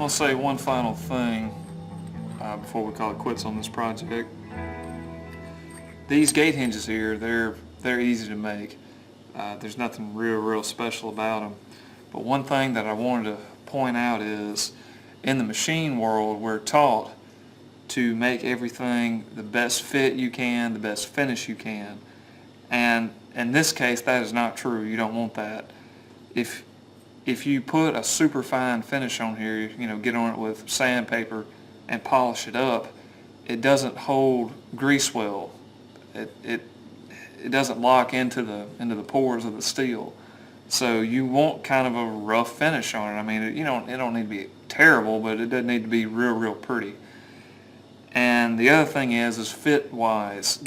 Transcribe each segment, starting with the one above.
going to say one final thing before we call it quits on this project. These gate hinges here, they're easy to make. There's nothing real special about them. But one thing that I wanted to point out is, in the machine world, we're taught to make everything the best fit you can, the best finish you can. And in this case, that is not true. You don't want that. If you put a super fine finish on here, get on it with sandpaper and polish it up, it doesn't hold grease well. It doesn't lock into the pores of the steel. So you want kind of a rough finish on it. I mean, it don't need to be terrible, but it doesn't need to be real pretty. And the other thing is fit wise,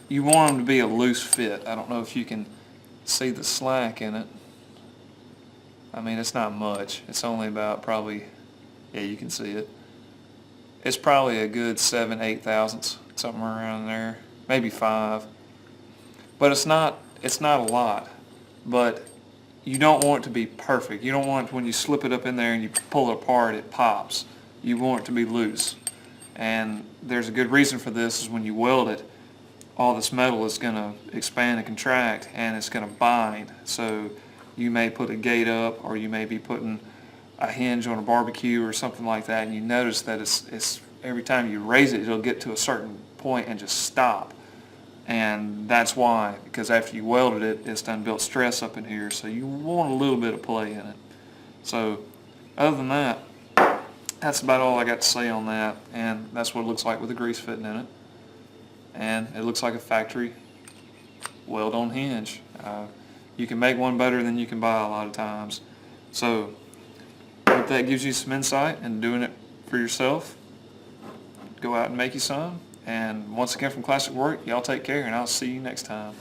you want them to be a loose fit. I don't know if you can see the slack in it. I mean, it's not much. It's only about probably, yeah, you can see it. It's probably a good 7/8 thousandths, somewhere around there, maybe 5. But it's not a lot. But you don't want it to be perfect. You don't want it, when you slip it up in there and you pull it apart, it pops. You want it to be loose. And there's a good reason for this, is when you weld it, all this metal is going to expand and contract, and it's going to bind. So you may put a gate up, or you may be putting a hinge on a barbecue or something like that, and you notice that it's every time you raise it, it'll get to a certain point and just stop. And that's why, because after you welded it, it's done built stress up in here, so you want a little bit of play in it. So other than that, that's about all I got to say on that, and that's what it looks like with the grease fitting in it. And it looks like a factory weld-on hinge. You can make one better than you can buy a lot of times. So I hope that gives you some insight in doing it for yourself. Go out and make you some. And once again, from Classic Work, y'all take care, and I'll see you next time.